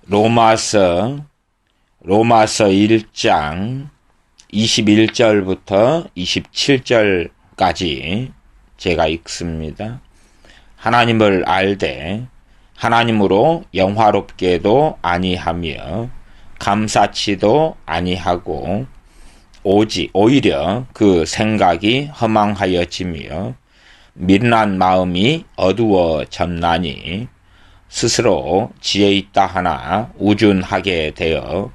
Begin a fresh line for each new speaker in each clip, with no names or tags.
로마서 1장 21절부터 27절까지 제가 읽습니다. 하나님을 알되 하나님으로 영화롭게도 아니하며 감사치도 아니하고 오히려 그 생각이 허망하여지며 미련한 마음이 어두워졌나니 스스로 지혜 있다 하나 우준하게 되어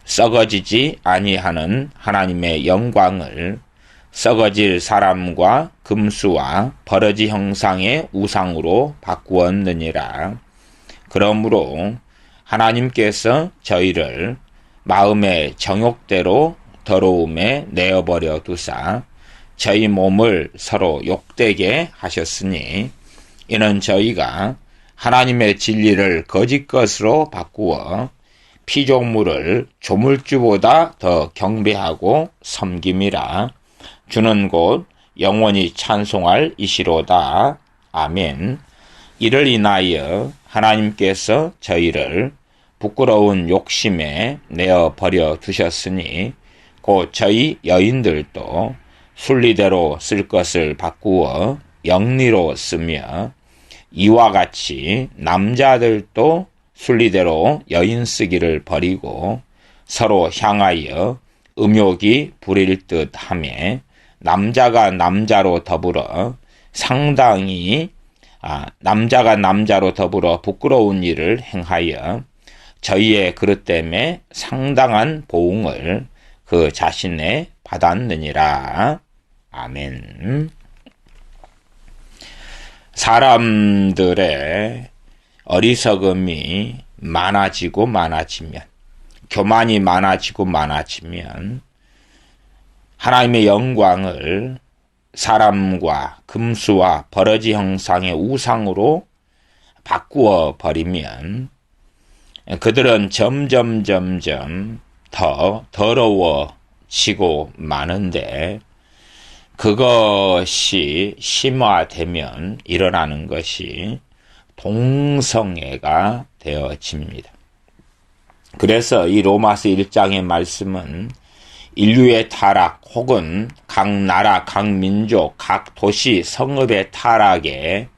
썩어지지 아니하는 하나님의 영광을 썩어질 사람과 금수와 버러지 형상의 우상으로 바꾸었느니라. 그러므로 하나님께서 저희를 마음의 정욕대로 더러움에 내어버려 두사 저희 몸을 서로 욕되게 하셨으니 이는 저희가 하나님의 진리를 거짓 것으로 바꾸어 피조물을 조물주보다 더 경배하고 섬김이라. 주는 곧 영원히 찬송할 이시로다. 아멘. 이를 인하여 하나님께서 저희를 부끄러운 욕심에 내어버려 두셨으니 곧 저희 여인들도 순리대로 쓸 것을 바꾸어 영리로 쓰며 이와 같이 남자들도 순리대로 여인 쓰기를 버리고 서로 향하여 음욕이 부릴 듯 하며 남자가 남자로 더불어 부끄러운 일을 행하여 저희의 그릇 때문에 상당한 보응을 그 자신에 받았느니라. 아멘. 사람들의 어리석음이 많아지면 교만이 많아지면 하나님의 영광을 사람과 금수와 버러지 형상의 우상으로 바꾸어 버리면 그들은 점점 더 더러워지고 마는데 그것이 심화되면 일어나는 것이 동성애가 되어집니다. 그래서 이 로마서 1장의 말씀은 인류의 타락 혹은 각 나라, 각 민족, 각 도시, 성읍의 타락에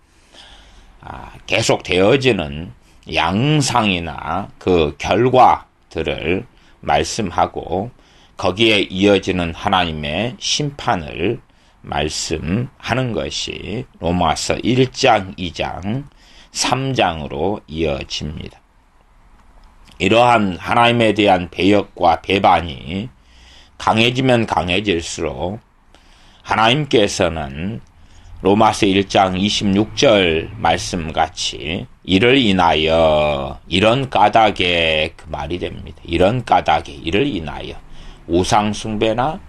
계속 되어지는 양상이나 그 결과들을 말씀하고 거기에 이어지는 하나님의 심판을 말씀하는 것이 로마서 1장, 2장, 3장으로 이어집니다. 이러한 하나님에 대한 배역과 배반이 강해지면 강해질수록 하나님께서는 로마서 1장 26절 말씀같이 이를 인하여 이런 까닭에 그 말이 됩니다. 이런 까닭에 이를 인하여 우상숭배나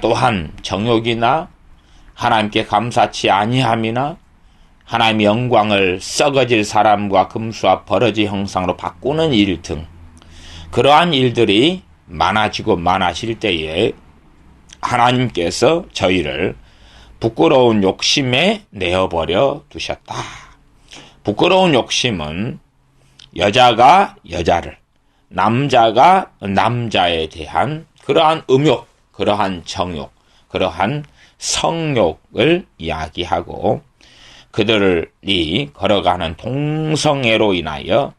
또한 정욕이나 하나님께 감사치 아니함이나 하나님의 영광을 썩어질 사람과 금수와 버러지 형상으로 바꾸는 일 등 그러한 일들이 많아질 때에 하나님께서 저희를 부끄러운 욕심에 내어버려 두셨다. 부끄러운 욕심은 여자가 여자를, 남자가 남자에 대한 그러한 음욕, 그러한 정욕, 그러한 성욕을 이야기하고 그들이 걸어가는 동성애로 인하여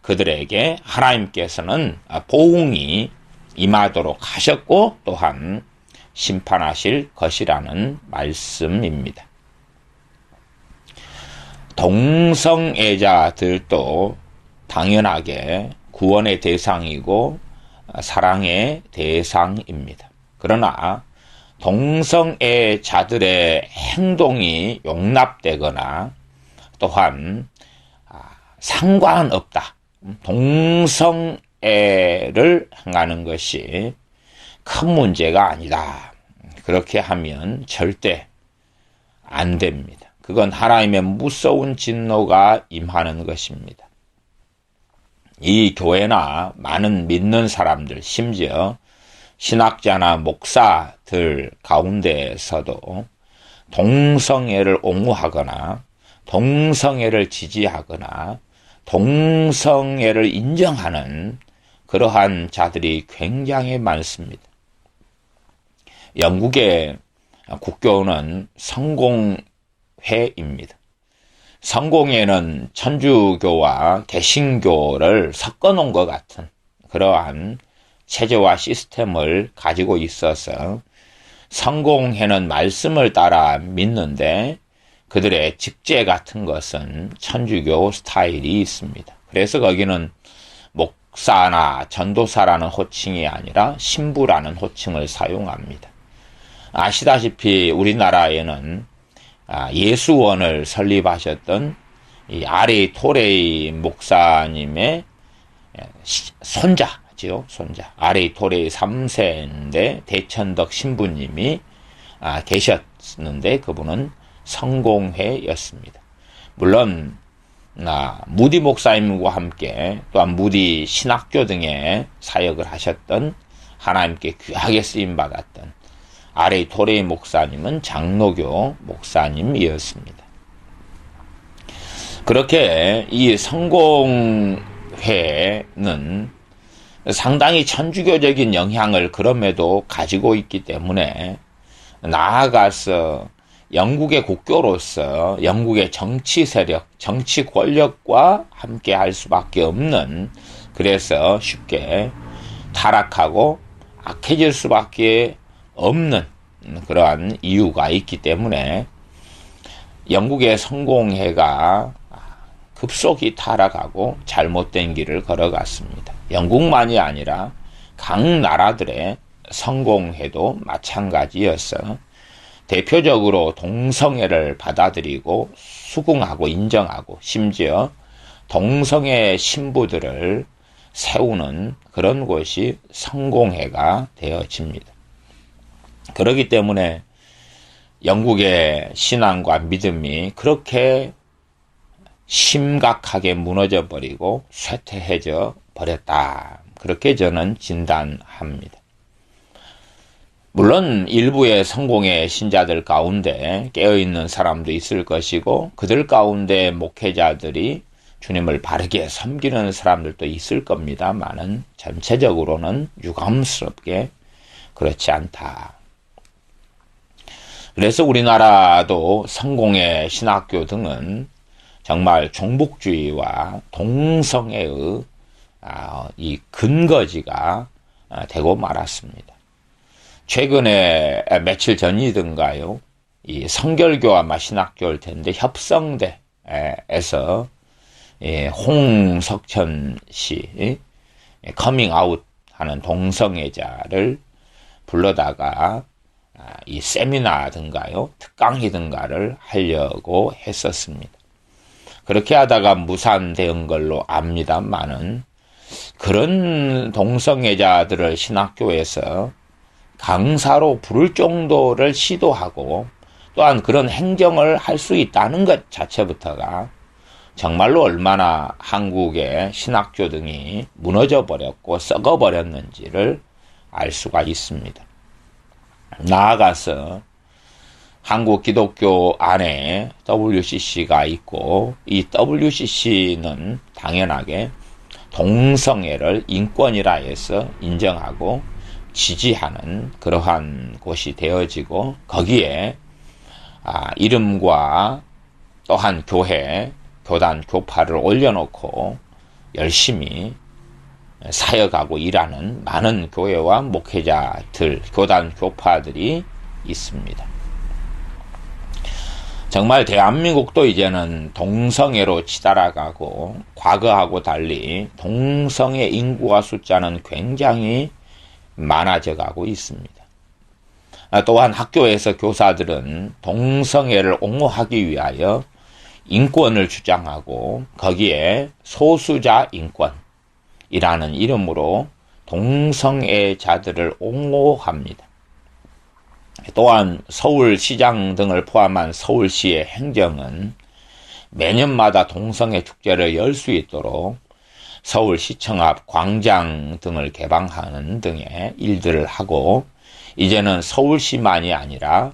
그들에게 하나님께서는 보응이 임하도록 하셨고 또한 심판하실 것이라는 말씀입니다. 동성애자들도 당연하게 구원의 대상이고 사랑의 대상입니다. 그러나 동성애자들의 행동이 용납되거나 또한 상관없다. 동성애를 행하는 것이 큰 문제가 아니다. 그렇게 하면 절대 안 됩니다. 그건 하나님의 무서운 진노가 임하는 것입니다. 이 교회나 많은 믿는 사람들, 심지어 신학자나 목사들 가운데에서도 동성애를 옹호하거나 동성애를 지지하거나 동성애를 인정하는 그러한 자들이 굉장히 많습니다. 영국의 국교는 성공회입니다. 성공회는 천주교와 개신교를 섞어놓은 것 같은 그러한 체제와 시스템을 가지고 있어서 성공회는 말씀을 따라 믿는데 그들의 직제 같은 것은 천주교 스타일이 있습니다. 그래서 거기는 목사나 전도사라는 호칭이 아니라 신부라는 호칭을 사용합니다. 아시다시피 우리나라에는 예수원을 설립하셨던 이 아레이 토레이 목사님의 손자지요. 손자. 아레이 토레이 3세인데 대천덕 신부님이 계셨는데 그분은 성공회였습니다. 물론 무디 목사님과 함께 또한 무디 신학교 등의 사역을 하셨던 하나님께 귀하게 쓰임받았던 아레이 토레이 목사님은 장로교 목사님이었습니다. 그렇게 이 성공회는 상당히 천주교적인 영향을 그럼에도 가지고 있기 때문에 나아가서 영국의 국교로서 영국의 정치 세력, 정치 권력과 함께 할 수밖에 없는, 그래서 쉽게 타락하고 악해질 수밖에 없는 그러한 이유가 있기 때문에 영국의 성공회가 급속히 타락하고 잘못된 길을 걸어갔습니다. 영국만이 아니라 각 나라들의 성공회도 마찬가지였어. 대표적으로 동성애를 받아들이고 수긍하고 인정하고 심지어 동성애 신부들을 세우는 그런 곳이 성공회가 되어집니다. 그렇기 때문에 영국의 신앙과 믿음이 그렇게 심각하게 무너져 버리고 쇠퇴해져 버렸다. 그렇게 저는 진단합니다. 물론 일부의 성공의 신자들 가운데 깨어있는 사람도 있을 것이고 그들 가운데 목회자들이 주님을 바르게 섬기는 사람들도 있을 겁니다만은 전체적으로는 유감스럽게 그렇지 않다. 그래서 우리나라도 성공의 신학교 등은 정말 종북주의와 동성애의 이 근거지가 되고 말았습니다. 최근에 며칠 전이든가요, 이 성결교와 신학교일 텐데 협성대에서 홍석천 씨 커밍아웃 하는 동성애자를 불러다가 이 세미나든가요, 특강이든가를 하려고 했었습니다. 그렇게 하다가 무산된 걸로 압니다만은 그런 동성애자들을 신학교에서 강사로 부를 정도를 시도하고 또한 그런 행정을 할 수 있다는 것 자체부터가 정말로 얼마나 한국의 신학교 등이 무너져 버렸고 썩어 버렸는지를 알 수가 있습니다. 나아가서 한국 기독교 안에 WCC가 있고 이 WCC는 당연하게 동성애를 인권이라 해서 인정하고 지지하는 그러한 곳이 되어지고 거기에 이름과 또한 교회, 교단, 교파를 올려놓고 열심히 사역하고 일하는 많은 교회와 목회자들, 교단, 교파들이 있습니다. 정말 대한민국도 이제는 동성애로 치달아가고 과거하고 달리 동성애 인구와 숫자는 굉장히 많아져 가고 있습니다. 또한 학교에서 교사들은 동성애를 옹호하기 위하여 인권을 주장하고 거기에 소수자 인권이라는 이름으로 동성애자들을 옹호합니다. 또한 서울시장 등을 포함한 서울시의 행정은 매년마다 동성애 축제를 열 수 있도록 서울시청 앞 광장 등을 개방하는 등의 일들을 하고 이제는 서울시만이 아니라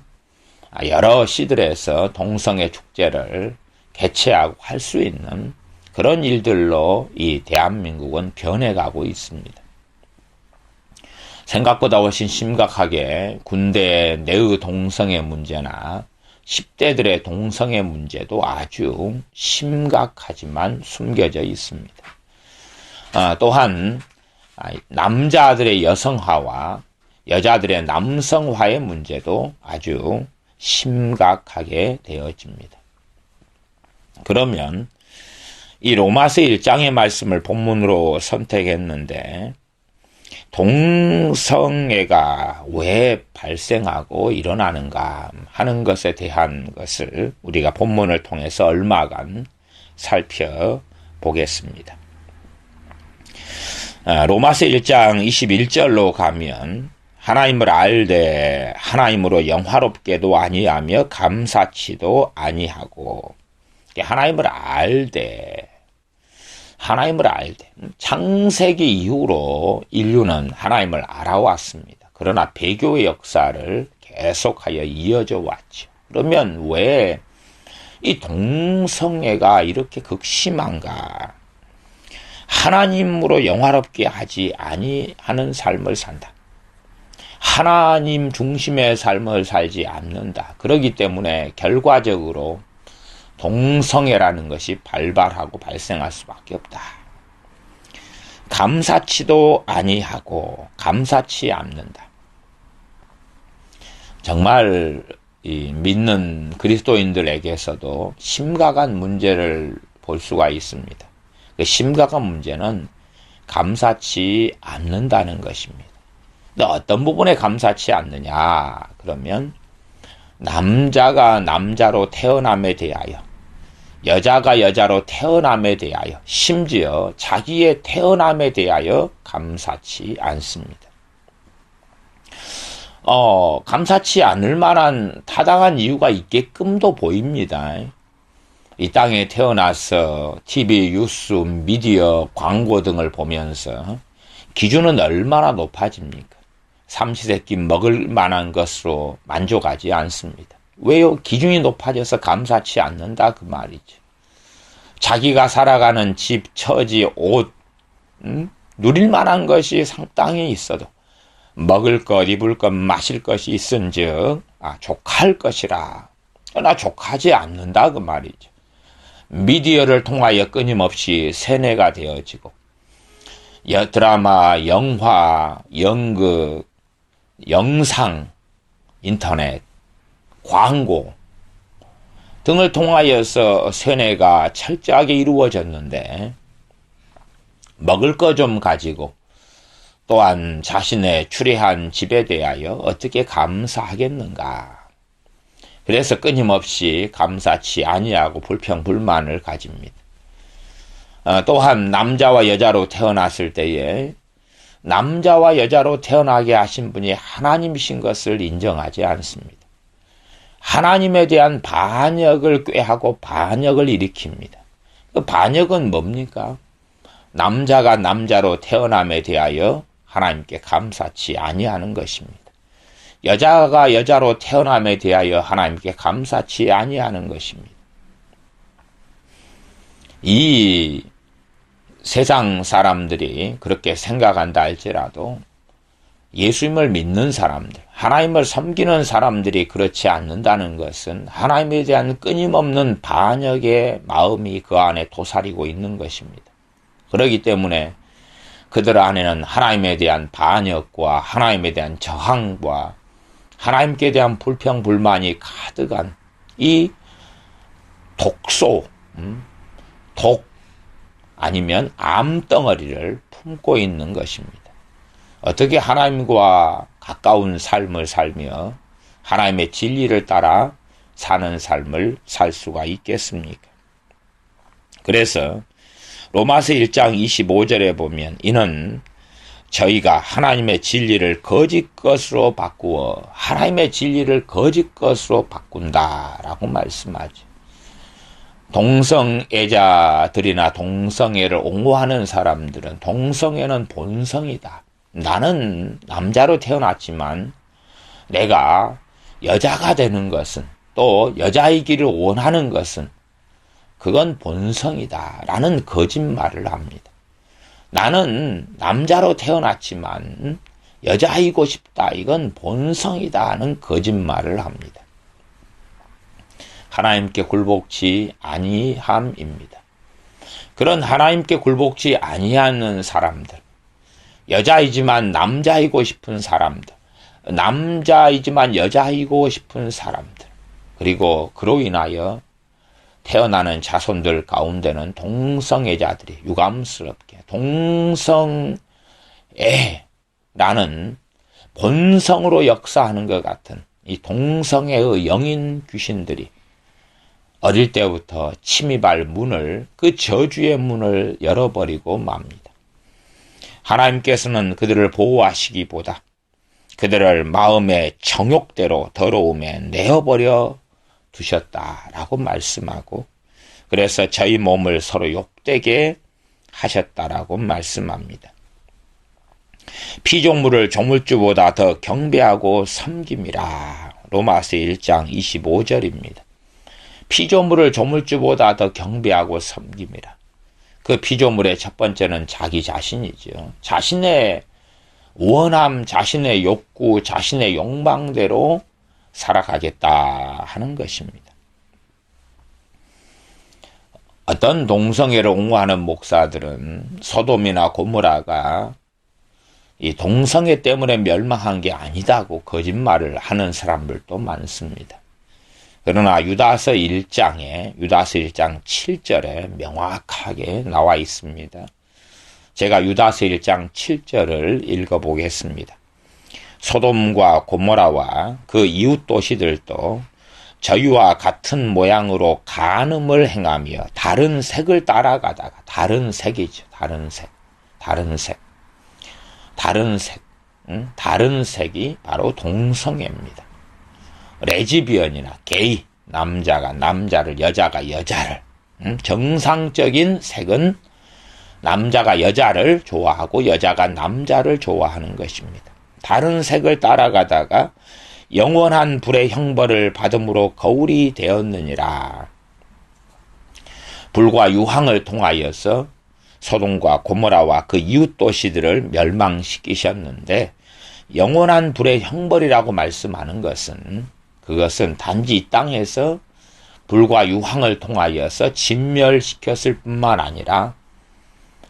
여러 시들에서 동성애 축제를 개최하고 할 수 있는 그런 일들로 이 대한민국은 변해가고 있습니다. 생각보다 훨씬 심각하게 군대 내의 동성애 문제나 10대들의 동성애 문제도 아주 심각하지만 숨겨져 있습니다. 또한 남자들의 여성화와 여자들의 남성화의 문제도 아주 심각하게 되어집니다. 그러면 이 로마서 1장의 말씀을 본문으로 선택했는데 동성애가 왜 발생하고 일어나는가 하는 것에 대한 것을 우리가 본문을 통해서 얼마간 살펴보겠습니다. 로마서 1장 21절로 가면 하나님을 알되 하나님으로 영화롭게도 아니하며 감사치도 아니하고, 하나님을 알되 창세기 이후로 인류는 하나님을 알아왔습니다. 그러나 배교의 역사를 계속하여 이어져 왔죠. 그러면 왜 이 동성애가 이렇게 극심한가? 하나님으로 영화롭게 하지 아니하는 삶을 산다. 하나님 중심의 삶을 살지 않는다. 그렇기 때문에 결과적으로 동성애라는 것이 발발하고 발생할 수밖에 없다. 감사치도 아니하고 감사치 않는다. 정말 이 믿는 그리스도인들에게서도 심각한 문제를 볼 수가 있습니다. 그 심각한 문제는 감사치 않는다는 것입니다. 근데 어떤 부분에 감사치 않느냐? 그러면 남자가 남자로 태어남에 대하여, 여자가 여자로 태어남에 대하여, 심지어 자기의 태어남에 대하여 감사치 않습니다. 감사치 않을 만한 타당한 이유가 있게끔도 보입니다. 이 땅에 태어나서 TV, 뉴스, 미디어, 광고 등을 보면서 기준은 얼마나 높아집니까? 삼시세끼 먹을 만한 것으로 만족하지 않습니다. 왜요? 기준이 높아져서 감사치 않는다 그 말이죠. 자기가 살아가는 집, 처지, 옷, 누릴 만한 것이 상당히 있어도 먹을 것, 입을 것, 마실 것이 있은즉 족할 것이라. 그러나 족하지 않는다 그 말이죠. 미디어를 통하여 끊임없이 세뇌가 되어지고 드라마, 영화, 연극, 영상, 인터넷, 광고 등을 통하여서 세뇌가 철저하게 이루어졌는데 먹을 거 좀 가지고 또한 자신의 추리한 집에 대하여 어떻게 감사하겠는가. 그래서 끊임없이 감사치 아니하고 불평불만을 가집니다. 또한 남자와 여자로 태어났을 때에 남자와 여자로 태어나게 하신 분이 하나님이신 것을 인정하지 않습니다. 하나님에 대한 반역을 꾀하고 반역을 일으킵니다. 그 반역은 뭡니까? 남자가 남자로 태어남에 대하여 하나님께 감사치 아니하는 것입니다. 여자가 여자로 태어남에 대하여 하나님께 감사치 아니하는 것입니다. 이 세상 사람들이 그렇게 생각한다 할지라도 예수님을 믿는 사람들, 하나님을 섬기는 사람들이 그렇지 않는다는 것은 하나님에 대한 끊임없는 반역의 마음이 그 안에 도사리고 있는 것입니다. 그렇기 때문에 그들 안에는 하나님에 대한 반역과 하나님에 대한 저항과 하나님께 대한 불평불만이 가득한 이 독소, 독 아니면 암덩어리를 품고 있는 것입니다. 어떻게 하나님과 가까운 삶을 살며 하나님의 진리를 따라 사는 삶을 살 수가 있겠습니까? 그래서 로마서 1장 25절에 보면 이는 저희가 하나님의 진리를 거짓 것으로 바꾸어 하나님의 진리를 거짓 것으로 바꾼다라고 말씀하죠. 동성애자들이나 동성애를 옹호하는 사람들은 동성애는 본성이다. 나는 남자로 태어났지만 내가 여자가 되는 것은 또 여자이기를 원하는 것은 그건 본성이다 라는 거짓말을 합니다. 나는 남자로 태어났지만 여자이고 싶다. 이건 본성이다 하는 거짓말을 합니다. 하나님께 굴복치 아니함입니다. 그런 하나님께 굴복치 아니하는 사람들, 여자이지만 남자이고 싶은 사람들, 남자이지만 여자이고 싶은 사람들, 그리고 그로 인하여 태어나는 자손들 가운데는 동성애자들이 유감스럽게 동성애라는 본성으로 역사하는 것 같은 이 동성애의 영인 귀신들이 어릴 때부터 침입할 문을, 그 저주의 문을 열어버리고 맙니다. 하나님께서는 그들을 보호하시기보다 그들을 마음의 정욕대로 더러움에 내어버려 두셨다라고 말씀하고, 그래서 저희 몸을 서로 욕되게 하셨다라고 말씀합니다. 피조물을 조물주보다 더 경배하고 섬김이라. 로마서 1장 25절입니다. 피조물을 조물주보다 더 경배하고 섬김이라. 그 피조물의 첫 번째는 자기 자신이죠. 자신의 원함, 자신의 욕구, 자신의 욕망대로 살아가겠다 하는 것입니다. 어떤 동성애를 옹호하는 목사들은 소돔이나 고모라가 이 동성애 때문에 멸망한 게 아니다고 거짓말을 하는 사람들도 많습니다. 그러나 유다서 1장 7절에 명확하게 나와 있습니다. 제가 유다서 1장 7절을 읽어보겠습니다. 소돔과 고모라와 그 이웃 도시들도 저희와 같은 모양으로 간음을 행하며 다른 색을 따라가다가, 다른 색이죠. 다른 색이 바로 동성애입니다. 레즈비언이나 게이, 남자가 남자를, 여자가 여자를, 정상적인 색은 남자가 여자를 좋아하고 여자가 남자를 좋아하는 것입니다. 다른 색을 따라가다가 영원한 불의 형벌을 받음으로 거울이 되었느니라. 불과 유황을 통하여서 소돔과 고모라와 그 이웃 도시들을 멸망시키셨는데, 영원한 불의 형벌이라고 말씀하는 것은, 그것은 단지 이 땅에서 불과 유황을 통하여서 진멸시켰을 뿐만 아니라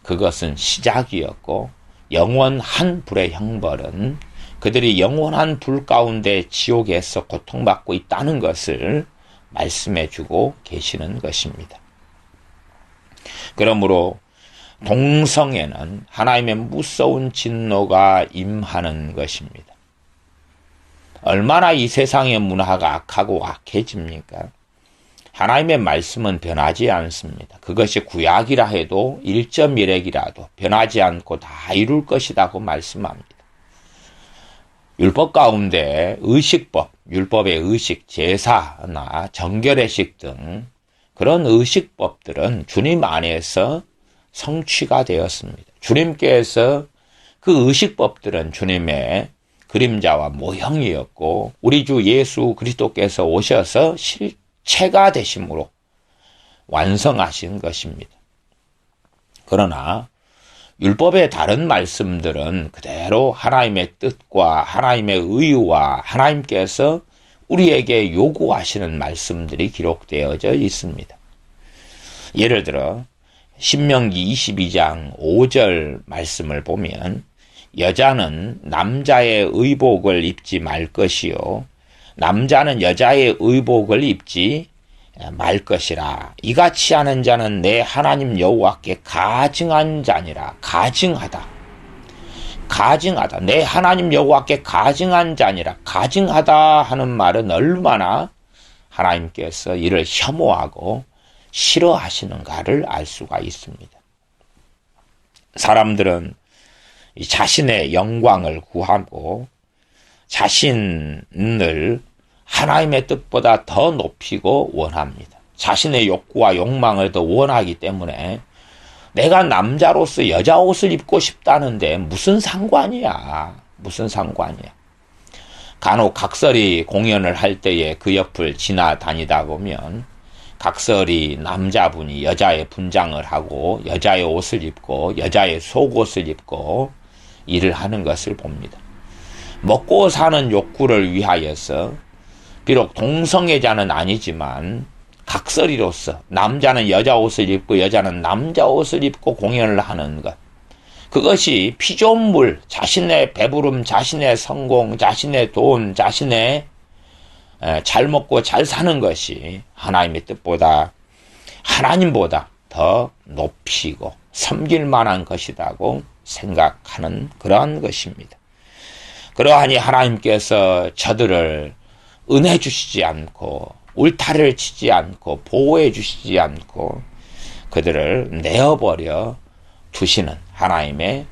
그것은 시작이었고, 영원한 불의 형벌은 그들이 영원한 불 가운데 지옥에서 고통받고 있다는 것을 말씀해 주고 계시는 것입니다. 그러므로 동성애는 하나님의 무서운 진노가 임하는 것입니다. 얼마나 이 세상의 문화가 악하고 악해집니까? 하나님의 말씀은 변하지 않습니다. 그것이 구약이라 해도 1.1핵이라도 변하지 않고 다 이룰 것이라고 말씀합니다. 율법 가운데 의식법, 율법의 의식, 제사나 정결의식 등 그런 의식법들은 주님 안에서 성취가 되었습니다. 주님께서 그 의식법들은 주님의 그림자와 모형이었고, 우리 주 예수 그리스도께서 오셔서 실체가 되심으로 완성하신 것입니다. 그러나 율법의 다른 말씀들은 그대로 하나님의 뜻과 하나님의 의와 하나님께서 우리에게 요구하시는 말씀들이 기록되어져 있습니다. 예를 들어 신명기 22장 5절 말씀을 보면, 여자는 남자의 의복을 입지 말 것이요 남자는 여자의 의복을 입지 말 것이라. 이같이 하는 자는 내 하나님 여호와께 가증한 자니라. 가증하다. 내 하나님 여호와께 가증한 자니라. 가증하다 하는 말은 얼마나 하나님께서 이를 혐오하고 싫어하시는가를 알 수가 있습니다. 사람들은 자신의 영광을 구하고 자신을 하나님의 뜻보다 더 높이고 원합니다. 자신의 욕구와 욕망을 더 원하기 때문에 내가 남자로서 여자 옷을 입고 싶다는데 무슨 상관이야. 간혹 각설이 공연을 할 때에 그 옆을 지나다니다 보면 각설이 남자분이 여자의 분장을 하고 여자의 옷을 입고 여자의 속옷을 입고 일을 하는 것을 봅니다. 먹고 사는 욕구를 위하여서 비록 동성애자는 아니지만 각설이로서 남자는 여자 옷을 입고 여자는 남자 옷을 입고 공연을 하는 것, 그것이 피조물, 자신의 배부름, 자신의 성공, 자신의 돈, 자신의 잘 먹고 잘 사는 것이 하나님의 뜻보다, 하나님보다 더 높이고 섬길 만한 것이라고 생각하는 그러한 것입니다. 그러하니 하나님께서 저들을 은혜 주시지 않고 울타리를 치지 않고 보호해 주시지 않고 그들을 내어버려 두시는 하나님의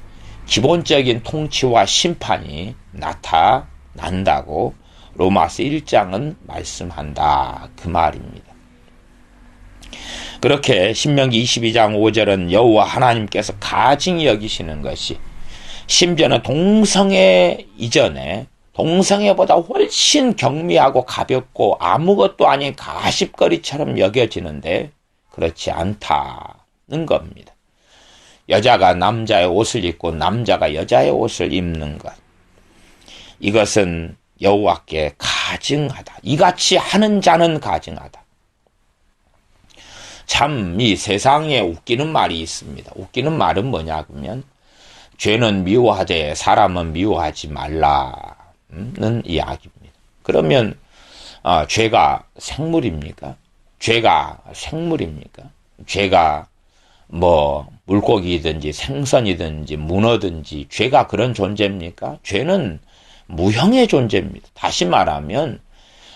기본적인 통치와 심판이 나타난다고 로마서 1장은 말씀한다, 그 말입니다. 그렇게 신명기 22장 5절은 여호와 하나님께서 가증히 여기시는 것이, 심지어는 동성애 이전에 동성애보다 훨씬 경미하고 가볍고 아무것도 아닌 가십거리처럼 여겨지는데 그렇지 않다는 겁니다. 여자가 남자의 옷을 입고 남자가 여자의 옷을 입는 것, 이것은 여호와께 가증하다. 이같이 하는 자는 가증하다. 참 이 세상에 웃기는 말이 있습니다. 웃기는 말은 뭐냐 그러면 죄는 미워하되 사람은 미워하지 말라는 이야기입니다. 그러면 죄가 생물입니까? 죄가 생물입니까? 죄가 뭐 물고기든지 생선이든지 문어든지 죄가 그런 존재입니까? 죄는 무형의 존재입니다. 다시 말하면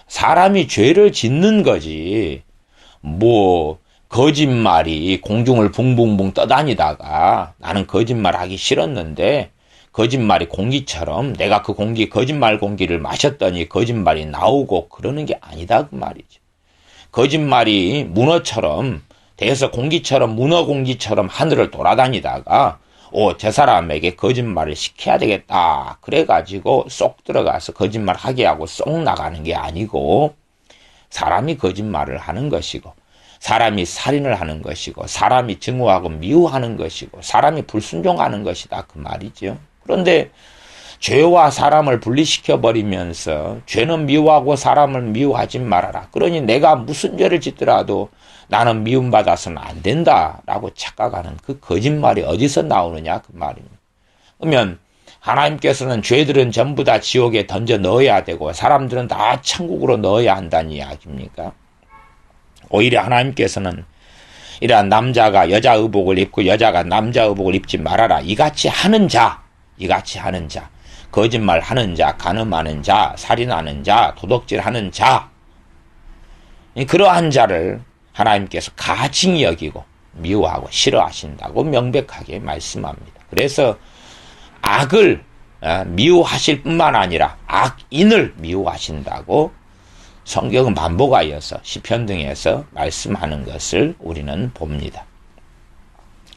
사람이 죄를 짓는 거지, 뭐 거짓말이 공중을 붕붕붕 떠다니다가 나는 거짓말 하기 싫었는데 거짓말이 공기처럼 내가 그 거짓말 공기를 마셨더니 거짓말이 나오고 그러는 게 아니다, 그 말이죠. 거짓말이 문어처럼 돼서 공기처럼, 문어 공기처럼 하늘을 돌아다니다가 저 사람에게 거짓말을 시켜야 되겠다 그래가지고 쏙 들어가서 거짓말 하게 하고 쏙 나가는 게 아니고, 사람이 거짓말을 하는 것이고 사람이 살인을 하는 것이고 사람이 증오하고 미워하는 것이고 사람이 불순종하는 것이다, 그 말이죠. 그런데 죄와 사람을 분리시켜버리면서 죄는 미워하고 사람을 미워하지 말아라, 그러니 내가 무슨 죄를 짓더라도 나는 미움받아서는 안 된다라고 착각하는 그 거짓말이 어디서 나오느냐, 그 말입니다. 그러면 하나님께서는 죄들은 전부 다 지옥에 던져 넣어야 되고 사람들은 다 천국으로 넣어야 한다는 이야기입니까? 오히려 하나님께서는 이러한 남자가 여자 의복을 입고 여자가 남자 의복을 입지 말아라, 이같이 하는 자, 거짓말 하는 자, 간음하는 자, 살인하는 자, 도둑질하는 자, 그러한 자를 하나님께서 가증히 여기고 미워하고 싫어하신다고 명백하게 말씀합니다. 그래서 악을 미워하실 뿐만 아니라 악인을 미워하신다고 성경은 반복하여서 시편 등에서 말씀하는 것을 우리는 봅니다.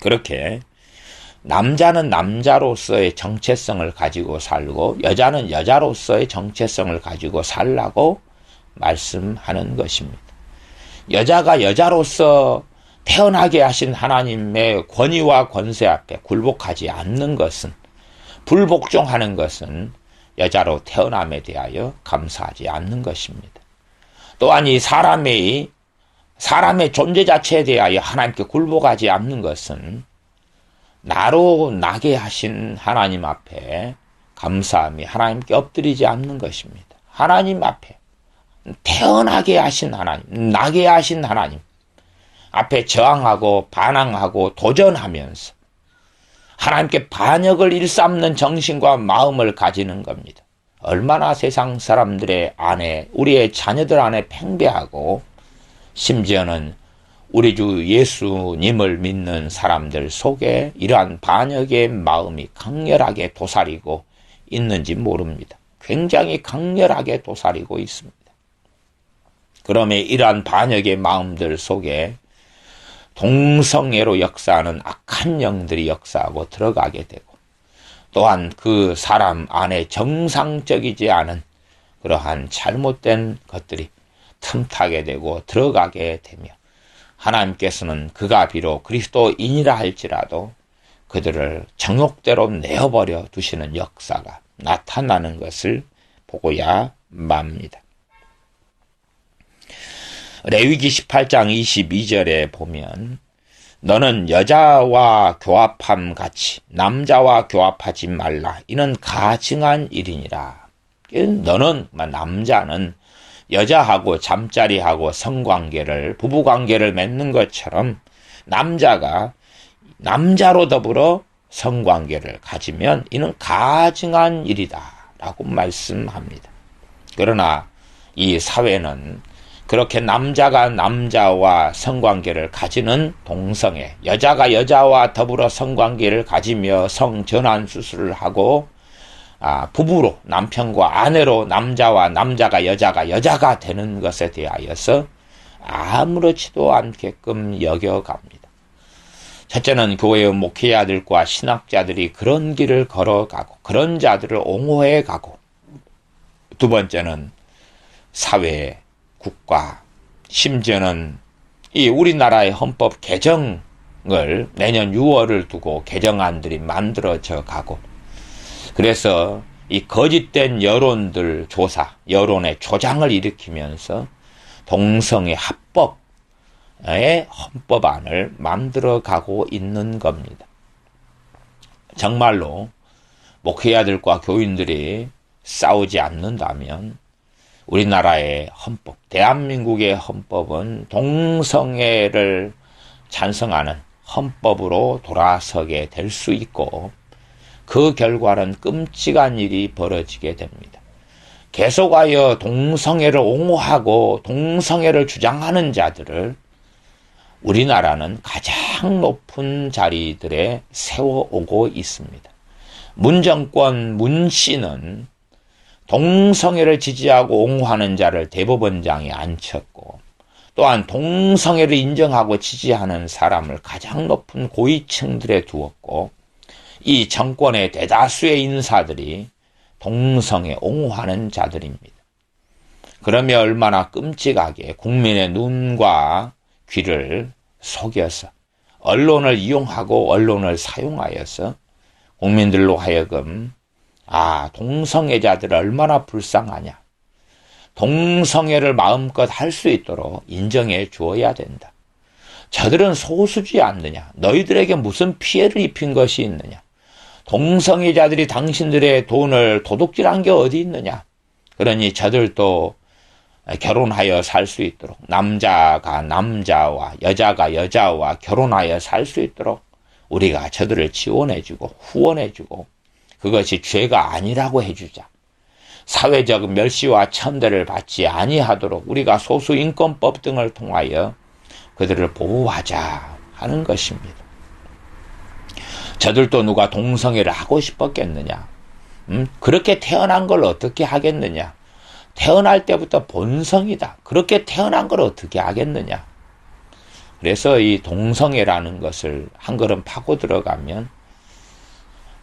그렇게 남자는 남자로서의 정체성을 가지고 살고 여자는 여자로서의 정체성을 가지고 살라고 말씀하는 것입니다. 여자가 여자로서 태어나게 하신 하나님의 권위와 권세 앞에 굴복하지 않는 것은, 불복종하는 것은 여자로 태어남에 대하여 감사하지 않는 것입니다. 또한 이 사람의 존재 자체에 대하여 하나님께 굴복하지 않는 것은 나로 나게 하신 하나님 앞에 감사함이 하나님께 엎드리지 않는 것입니다. 하나님 앞에 태어나게 하신 하나님, 나게 하신 하나님 앞에 저항하고 반항하고 도전하면서 하나님께 반역을 일삼는 정신과 마음을 가지는 겁니다. 얼마나 세상 사람들의 안에, 우리의 자녀들 안에 팽배하고 심지어는 우리 주 예수님을 믿는 사람들 속에 이러한 반역의 마음이 강렬하게 도사리고 있는지 모릅니다. 굉장히 강렬하게 도사리고 있습니다. 그러면 이러한 반역의 마음들 속에 동성애로 역사하는 악한 영들이 역사하고 들어가게 되고, 또한 그 사람 안에 정상적이지 않은 그러한 잘못된 것들이 틈타게 되고 들어가게 되며 하나님께서는 그가 비록 그리스도인이라 할지라도 그들을 정욕대로 내어버려 두시는 역사가 나타나는 것을 보고야 맙니다. 레위기 18장 22절에 보면 너는 여자와 교합함 같이 남자와 교합하지 말라. 이는 가증한 일이니라. 너는 남자는 여자하고 잠자리하고 성관계를 부부관계를 맺는 것처럼 남자가 남자로 더불어 성관계를 가지면 이는 가증한 일이다 라고 말씀합니다. 그러나 이 사회는 그렇게 남자가 남자와 성관계를 가지는 동성애, 여자가 여자와 더불어 성관계를 가지며 성전환 수술을 하고 부부로 남편과 아내로 남자와 남자가 여자가 되는 것에 대하여서 아무렇지도 않게끔 여겨갑니다. 첫째는 교회의 목회자들과 신학자들이 그런 길을 걸어가고 그런 자들을 옹호해 가고, 두 번째는 사회, 국가, 심지어는 이 우리나라의 헌법 개정을 내년 6월을 두고 개정안들이 만들어져 가고, 그래서 이 거짓된 여론들 조사, 여론의 조장을 일으키면서 동성애 합법의 헌법안을 만들어 가고 있는 겁니다. 정말로 목회자들과 교인들이 싸우지 않는다면 우리나라의 헌법, 대한민국의 헌법은 동성애를 찬성하는 헌법으로 돌아서게 될 수 있고, 그 결과는 끔찍한 일이 벌어지게 됩니다. 계속하여 동성애를 옹호하고 동성애를 주장하는 자들을 우리나라는 가장 높은 자리들에 세워오고 있습니다. 문 정권 문 씨는 동성애를 지지하고 옹호하는 자를 대법원장에 앉혔고, 또한 동성애를 인정하고 지지하는 사람을 가장 높은 고위층들에 두었고, 이 정권의 대다수의 인사들이 동성애 옹호하는 자들입니다. 그러면 얼마나 끔찍하게 국민의 눈과 귀를 속여서 언론을 이용하고 언론을 사용하여서 국민들로 하여금 동성애자들 얼마나 불쌍하냐, 동성애를 마음껏 할 수 있도록 인정해 주어야 된다. 저들은 소수지 않느냐, 너희들에게 무슨 피해를 입힌 것이 있느냐, 동성애자들이 당신들의 돈을 도둑질한 게 어디 있느냐, 그러니 저들도 결혼하여 살 수 있도록, 남자가 남자와 여자가 여자와 결혼하여 살 수 있도록 우리가 저들을 지원해주고 후원해주고 그것이 죄가 아니라고 해주자. 사회적 멸시와 천대를 받지 아니하도록 우리가 소수인권법 등을 통하여 그들을 보호하자 하는 것입니다. 저들도 누가 동성애를 하고 싶었겠느냐? 그렇게 태어난 걸 어떻게 하겠느냐? 태어날 때부터 본성이다. 그렇게 태어난 걸 어떻게 하겠느냐? 그래서 이 동성애라는 것을 한 걸음 파고 들어가면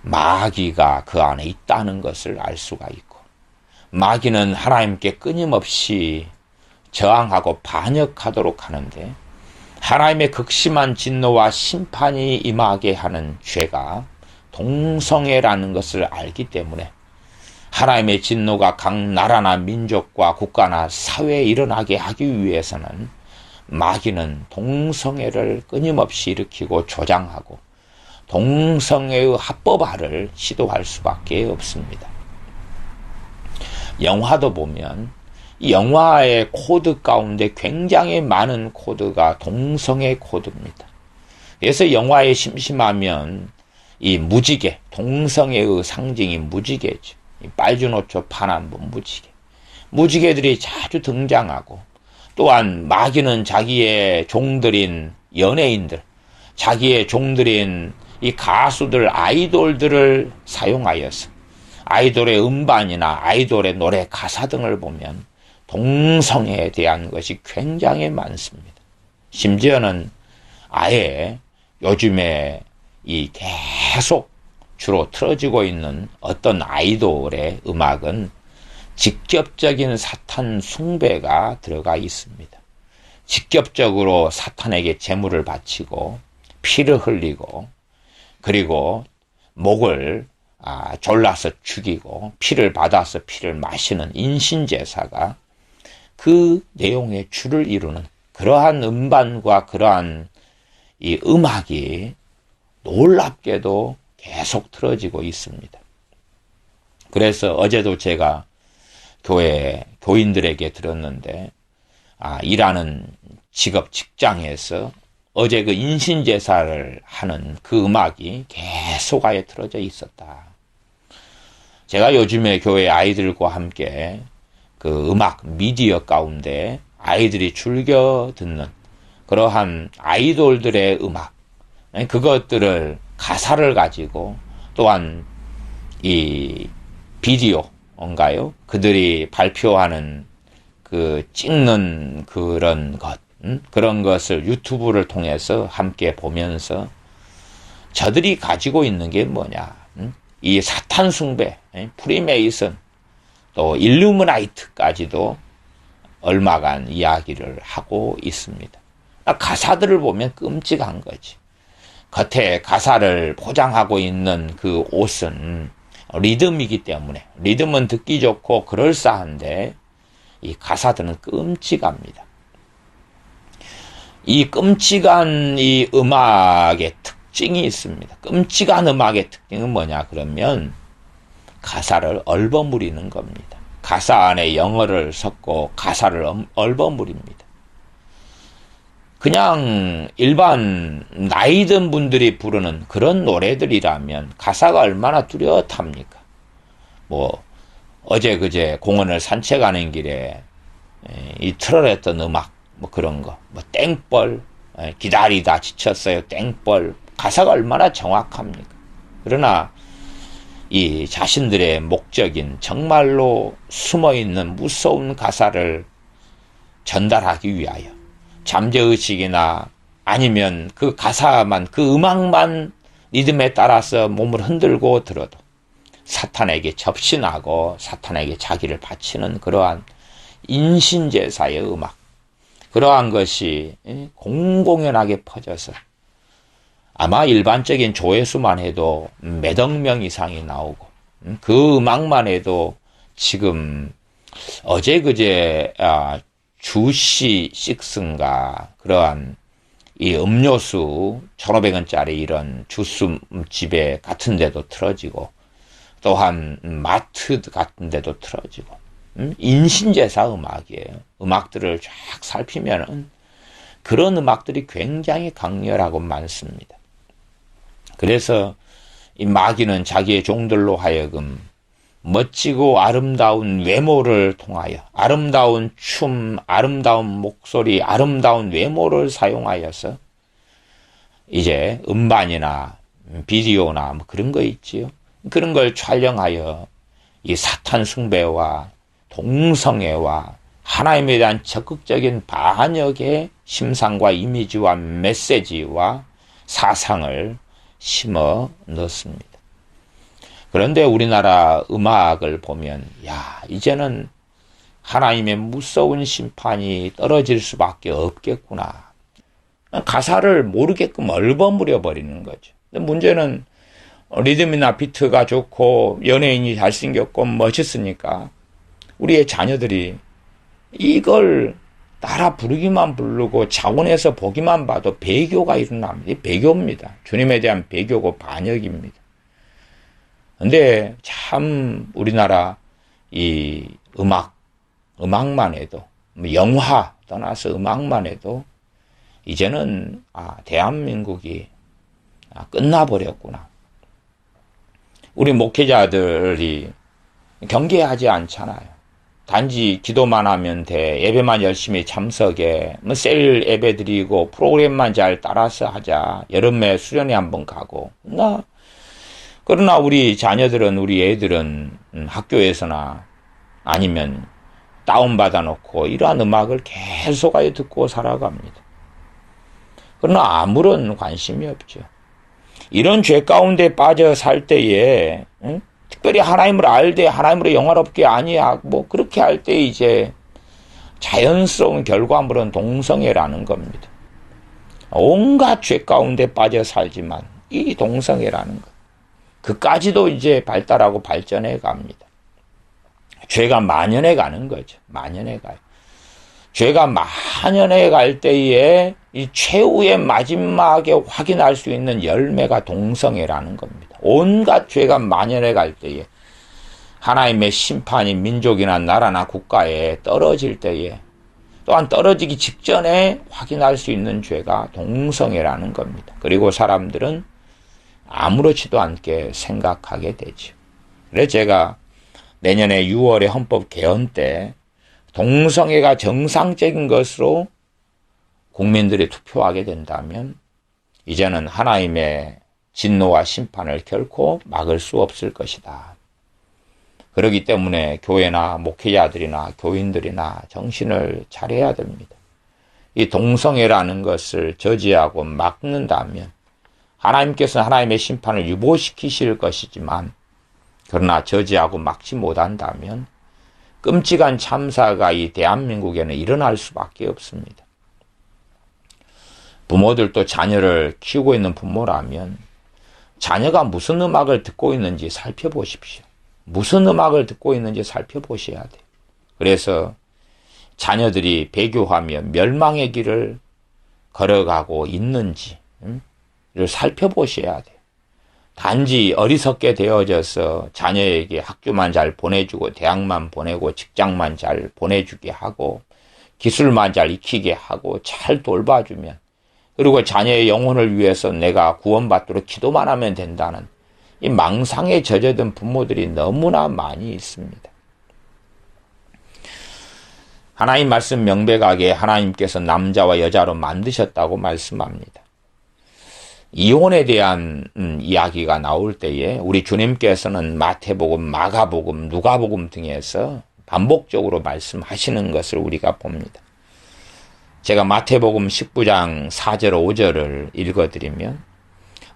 마귀가 그 안에 있다는 것을 알 수가 있고, 마귀는 하나님께 끊임없이 저항하고 반역하도록 하는데, 하나님의 극심한 진노와 심판이 임하게 하는 죄가 동성애라는 것을 알기 때문에 하나님의 진노가 각 나라나 민족과 국가나 사회에 일어나게 하기 위해서는 마귀는 동성애를 끊임없이 일으키고 조장하고 동성애의 합법화를 시도할 수밖에 없습니다. 영화도 보면 이 영화의 코드 가운데 굉장히 많은 코드가 동성애 코드입니다. 그래서 영화에 심심하면 이 무지개, 동성애의 상징이 무지개죠. 이 빨주노초 파남보 무지개. 무지개들이 자주 등장하고, 또한 마귀는 자기의 종들인 연예인들, 자기의 종들인 이 가수들, 아이돌들을 사용하여서 아이돌의 음반이나 아이돌의 노래 가사 등을 보면 동성애에 대한 것이 굉장히 많습니다. 심지어는 아예 요즘에 이 계속 주로 틀어지고 있는 어떤 아이돌의 음악은 직접적인 사탄 숭배가 들어가 있습니다. 직접적으로 사탄에게 제물을 바치고 피를 흘리고 그리고 목을 졸라서 죽이고 피를 받아서 피를 마시는 인신제사가 그 내용의 줄을 이루는 그러한 음반과 그러한 이 음악이 놀랍게도 계속 틀어지고 있습니다. 그래서 어제도 제가 교인들에게 들었는데 일하는 직장에서 어제 그 인신제사를 하는 그 음악이 계속하여 틀어져 있었다. 제가 요즘에 교회 아이들과 함께 그 음악 미디어 가운데 아이들이 즐겨 듣는 그러한 아이돌들의 음악, 그것들을 가사를 가지고 또한 이 비디오인가요? 그들이 발표하는 그 찍는 그런 것, 그런 것을 유튜브를 통해서 함께 보면서 저들이 가지고 있는 게 뭐냐? 이 사탄 숭배, 프리메이슨, 또 일루미나이트까지도 얼마간 이야기를 하고 있습니다. 가사들을 보면 끔찍한 거지. 겉에 가사를 포장하고 있는 그 옷은 리듬이기 때문에 리듬은 듣기 좋고 그럴싸한데 이 가사들은 끔찍합니다. 이 끔찍한 이 음악의 특징이 있습니다. 끔찍한 음악의 특징은 뭐냐 그러면 가사를 얼버무리는 겁니다. 가사 안에 영어를 섞고 가사를 얼버무립니다. 그냥 일반 나이 든 분들이 부르는 그런 노래들이라면 가사가 얼마나 뚜렷합니까? 어제 그제 공원을 산책하는 길에 이 틀어냈던 음악 그런 거 땡벌 기다리다 지쳤어요 땡벌 가사가 얼마나 정확합니까? 그러나 이 자신들의 목적인 정말로 숨어있는 무서운 가사를 전달하기 위하여 잠재의식이나 아니면 그 가사만 그 음악만 리듬에 따라서 몸을 흔들고 들어도 사탄에게 접신하고 사탄에게 자기를 바치는 그러한 인신제사의 음악 그러한 것이 공공연하게 퍼져서 아마 일반적인 조회수만 해도 몇억 명 이상이 나오고 그 음악만 해도 지금 어제 그제 주시 6인가 그러한 이 음료수 1,500원짜리 이런 주스집에 같은 데도 틀어지고 또한 마트 같은 데도 틀어지고 인신제사 음악이에요. 음악들을 쫙 살피면은 그런 음악들이 굉장히 강렬하고 많습니다. 그래서 이 마귀는 자기의 종들로 하여금 멋지고 아름다운 외모를 통하여 아름다운 춤, 아름다운 목소리, 아름다운 외모를 사용하여서 이제 음반이나 비디오나 그런 거 있지요. 그런 걸 촬영하여 이 사탄 숭배와 동성애와 하나님에 대한 적극적인 반역의 심상과 이미지와 메시지와 사상을 심어 넣습니다. 그런데 우리나라 음악을 보면 이제는 하나님의 무서운 심판이 떨어질 수밖에 없겠구나. 가사를 모르게끔 얼버무려 버리는 거죠. 근데 문제는 리듬이나 비트가 좋고 연예인이 잘생겼고 멋있으니까 우리의 자녀들이 이걸 따라 부르기만 부르고 자원에서 보기만 봐도 배교가 일어납니다. 이 배교입니다. 주님에 대한 배교고 반역입니다. 근데 참 우리나라 이 음악만 해도 영화 떠나서 음악만 해도 이제는 대한민국이 끝나버렸구나. 우리 목회자들이 경계하지 않잖아요. 단지 기도만 하면 돼. 예배만 열심히 참석해. 셀 예배 드리고 프로그램만 잘 따라서 하자. 여름에 수련회 한번 가고. 그러나 우리 자녀들은 우리 애들은 학교에서나 아니면 다운받아 놓고 이러한 음악을 계속하여 듣고 살아갑니다. 그러나 아무런 관심이 없죠. 이런 죄 가운데 빠져 살 때에 특별히 하나님을 알되 하나님으로 영화롭게 아니야 그렇게 할 때 이제 자연스러운 결과물은 동성애라는 겁니다. 온갖 죄 가운데 빠져 살지만 이 동성애라는 것. 그까지도 이제 발달하고 발전해 갑니다. 죄가 만연해 가는 거죠. 만연해 가요. 죄가 만연해 갈 때에 이 최후의 마지막에 확인할 수 있는 열매가 동성애라는 겁니다. 온갖 죄가 만연해 갈 때에 하나님의 심판이 민족이나 나라나 국가에 떨어질 때에 또한 떨어지기 직전에 확인할 수 있는 죄가 동성애라는 겁니다. 그리고 사람들은 아무렇지도 않게 생각하게 되죠. 그래서 제가 내년에 6월에 헌법 개헌 때 동성애가 정상적인 것으로 국민들이 투표하게 된다면 이제는 하나님의 진노와 심판을 결코 막을 수 없을 것이다. 그렇기 때문에 교회나 목회자들이나 교인들이나 정신을 차려야 됩니다. 이 동성애라는 것을 저지하고 막는다면 하나님께서는 하나님의 심판을 유보시키실 것이지만 그러나 저지하고 막지 못한다면 끔찍한 참사가 이 대한민국에는 일어날 수밖에 없습니다. 부모들도 자녀를 키우고 있는 부모라면 자녀가 무슨 음악을 듣고 있는지 살펴보십시오. 무슨 음악을 듣고 있는지 살펴보셔야 돼요. 그래서 자녀들이 배교하며 멸망의 길을 걸어가고 있는지를 살펴보셔야 돼요. 단지 어리석게 되어져서 자녀에게 학교만 잘 보내주고 대학만 보내고 직장만 잘 보내주게 하고 기술만 잘 익히게 하고 잘 돌봐주면 그리고 자녀의 영혼을 위해서 내가 구원받도록 기도만 하면 된다는 이 망상에 젖어든 부모들이 너무나 많이 있습니다. 하나님 말씀 명백하게 하나님께서 남자와 여자로 만드셨다고 말씀합니다. 이혼에 대한 이야기가 나올 때에 우리 주님께서는 마태복음, 마가복음, 누가복음 등에서 반복적으로 말씀하시는 것을 우리가 봅니다. 제가 마태복음 19장 4절 5절을 읽어드리면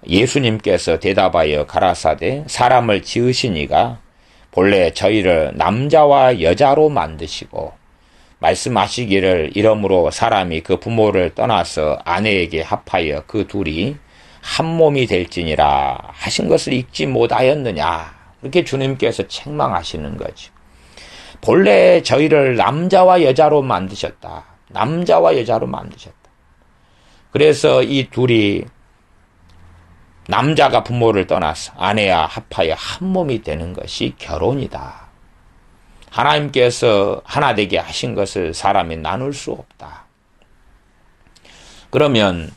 예수님께서 대답하여 가라사대 사람을 지으시니가 본래 저희를 남자와 여자로 만드시고 말씀하시기를 이러므로 사람이 그 부모를 떠나서 아내에게 합하여 그 둘이 한 몸이 될지니라 하신 것을 읽지 못하였느냐. 그렇게 주님께서 책망하시는 거죠. 본래 저희를 남자와 여자로 만드셨다. 남자와 여자로 만드셨다. 그래서 이 둘이 남자가 부모를 떠나서 아내와 합하여 한 몸이 되는 것이 결혼이다. 하나님께서 하나 되게 하신 것을 사람이 나눌 수 없다. 그러면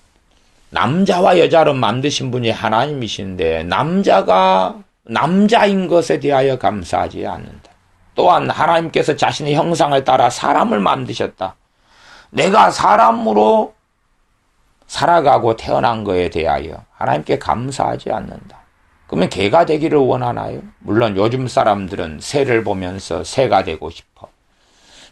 남자와 여자로 만드신 분이 하나님이신데 남자가 남자인 것에 대하여 감사하지 않는다. 또한 하나님께서 자신의 형상을 따라 사람을 만드셨다. 내가 사람으로 살아가고 태어난 것에 대하여 하나님께 감사하지 않는다. 그러면 개가 되기를 원하나요? 물론 요즘 사람들은 새를 보면서 새가 되고 싶어.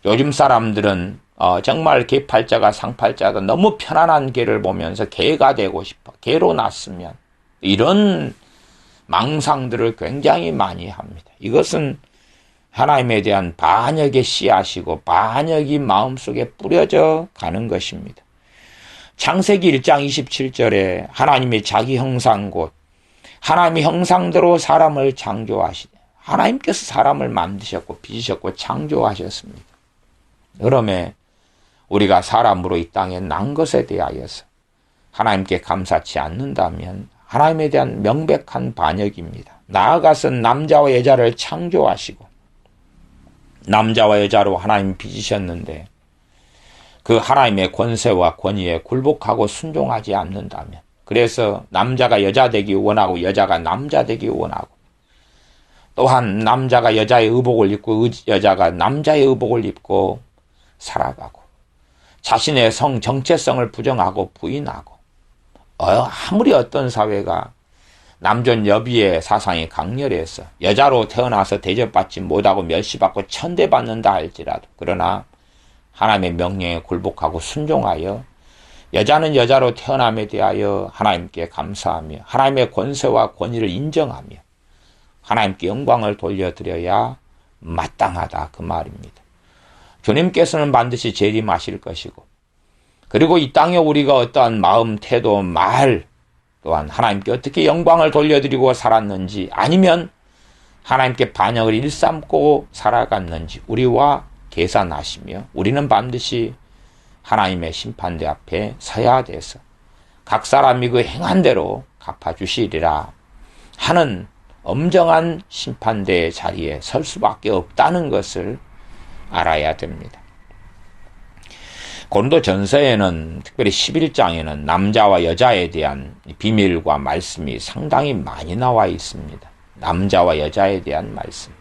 요즘 사람들은 정말 개팔자가 상팔자가 너무 편안한 개를 보면서 개가 되고 싶어. 개로 났으면. 이런 망상들을 굉장히 많이 합니다. 이것은 하나님에 대한 반역의 씨앗이고 반역이 마음속에 뿌려져 가는 것입니다. 창세기 1장 27절에 하나님이 자기 형상 곧 하나님의 형상대로 사람을 창조하시되 하나님께서 사람을 만드셨고 빚으셨고 창조하셨습니다. 그러면 우리가 사람으로 이 땅에 난 것에 대하여서 하나님께 감사치 않는다면 하나님에 대한 명백한 반역입니다. 나아가서 남자와 여자를 창조하시고 남자와 여자로 하나님 빚으셨는데 그 하나님의 권세와 권위에 굴복하고 순종하지 않는다면 그래서 남자가 여자 되기 원하고 여자가 남자 되기 원하고 또한 남자가 여자의 의복을 입고 여자가 남자의 의복을 입고 살아가고 자신의 성 정체성을 부정하고 부인하고 아무리 어떤 사회가 남존 여비의 사상이 강렬해서 여자로 태어나서 대접받지 못하고 멸시받고 천대받는다 할지라도 그러나 하나님의 명령에 굴복하고 순종하여 여자는 여자로 태어남에 대하여 하나님께 감사하며 하나님의 권세와 권위를 인정하며 하나님께 영광을 돌려드려야 마땅하다 그 말입니다. 주님께서는 반드시 재림하실 것이고, 그리고 이 땅에 우리가 어떠한 마음, 태도, 말 또한 하나님께 어떻게 영광을 돌려드리고 살았는지, 아니면 하나님께 반역을 일삼고 살아갔는지 우리와 계산하시며, 우리는 반드시 하나님의 심판대 앞에 서야 돼서 각 사람이 그 행한 대로 갚아주시리라 하는 엄정한 심판대의 자리에 설 수밖에 없다는 것을 알아야 됩니다. 고린도전서에는, 특별히 11장에는 남자와 여자에 대한 비밀과 말씀이 상당히 많이 나와 있습니다. 남자와 여자에 대한 말씀.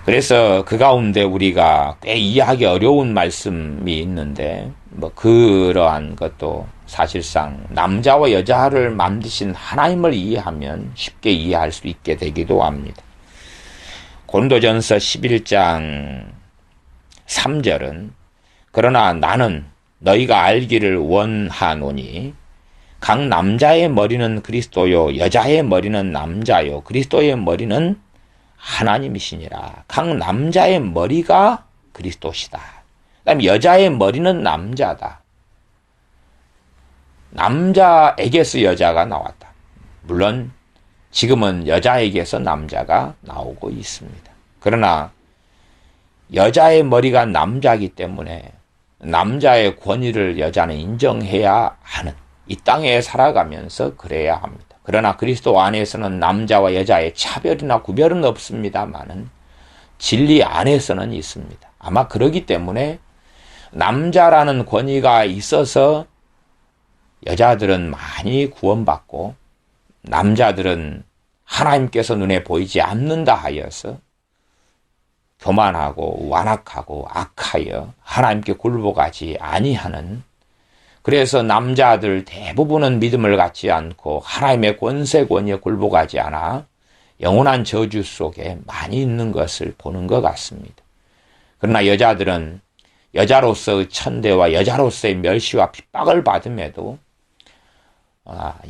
그래서 그 가운데 우리가 꽤 이해하기 어려운 말씀이 있는데, 그러한 것도 사실상 남자와 여자를 만드신 하나님을 이해하면 쉽게 이해할 수 있게 되기도 합니다. 고린도전서 11장 3절은, 그러나 나는 너희가 알기를 원하노니 각 남자의 머리는 그리스도요 여자의 머리는 남자요 그리스도의 머리는 하나님이시니라. 각 남자의 머리가 그리스도시다. 그다음에 여자의 머리는 남자다. 남자에게서 여자가 나왔다. 물론 지금은 여자에게서 남자가 나오고 있습니다. 그러나 여자의 머리가 남자이기 때문에 남자의 권위를 여자는 인정해야 하는, 이 땅에 살아가면서 그래야 합니다. 그러나 그리스도 안에서는 남자와 여자의 차별이나 구별은 없습니다만은 진리 안에서는 있습니다. 아마 그러기 때문에 남자라는 권위가 있어서 여자들은 많이 구원받고 남자들은 하나님께서 눈에 보이지 않는다 하여서 교만하고 완악하고 악하여 하나님께 굴복하지 아니하는, 그래서 남자들 대부분은 믿음을 갖지 않고 하나님의 권세 권위에 굴복하지 않아 영원한 저주 속에 많이 있는 것을 보는 것 같습니다. 그러나 여자들은 여자로서의 천대와 여자로서의 멸시와 핍박을 받음에도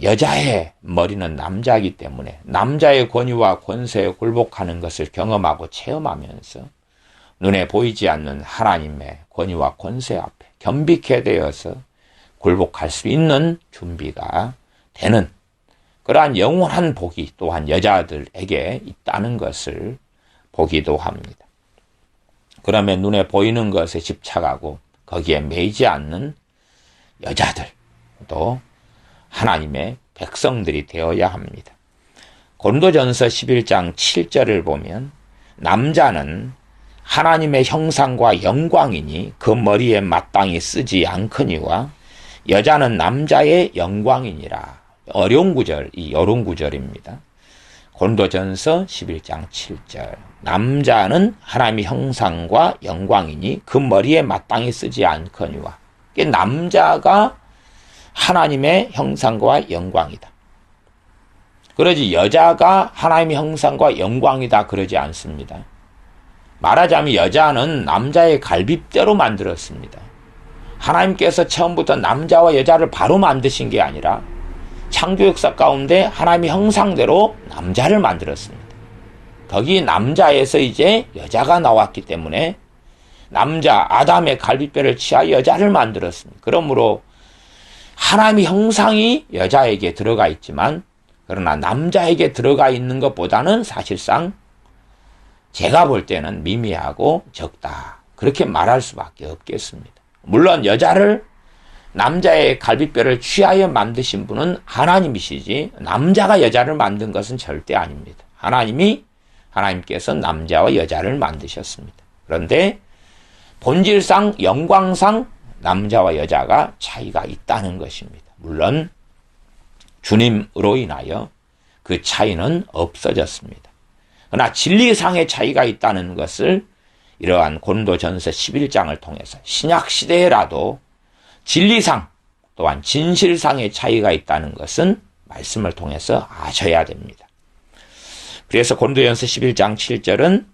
여자의 머리는 남자이기 때문에 남자의 권위와 권세에 굴복하는 것을 경험하고 체험하면서 눈에 보이지 않는 하나님의 권위와 권세 앞에 겸비케 되어서 굴복할 수 있는 준비가 되는 그러한 영원한 복이 또한 여자들에게 있다는 것을 보기도 합니다. 그러면 눈에 보이는 것에 집착하고 거기에 매이지 않는 여자들도 하나님의 백성들이 되어야 합니다. 고린도전서 11장 7절을 보면 남자는 하나님의 형상과 영광이니 그 머리에 마땅히 쓰지 않거니와 여자는 남자의 영광이니라. 어려운 구절입니다. 고린도전서 11장 7절. 남자는 하나님의 형상과 영광이니 그 머리에 마땅히 쓰지 않거니와. 남자가 하나님의 형상과 영광이다. 그러지 여자가 하나님의 형상과 영광이다 그러지 않습니다. 말하자면 여자는 남자의 갈빗대로 만들었습니다. 하나님께서 처음부터 남자와 여자를 바로 만드신 게 아니라 창조 역사 가운데 하나님의 형상대로 남자를 만들었습니다. 거기 남자에서 이제 여자가 나왔기 때문에 남자 아담의 갈빗뼈를 취하여 여자를 만들었습니다. 그러므로 하나님의 형상이 여자에게 들어가 있지만 그러나 남자에게 들어가 있는 것보다는 사실상 제가 볼 때는 미미하고 적다. 그렇게 말할 수밖에 없겠습니다. 물론 여자를 남자의 갈빗뼈를 취하여 만드신 분은 하나님이시지 남자가 여자를 만든 것은 절대 아닙니다. 하나님께서 남자와 여자를 만드셨습니다. 그런데 본질상 영광상 남자와 여자가 차이가 있다는 것입니다. 물론 주님으로 인하여 그 차이는 없어졌습니다. 그러나 진리상의 차이가 있다는 것을 이러한 고린도전서 11장을 통해서 신약시대에라도 진리상 또한 진실상의 차이가 있다는 것은 말씀을 통해서 아셔야 됩니다. 그래서 고린도전서 11장 7절은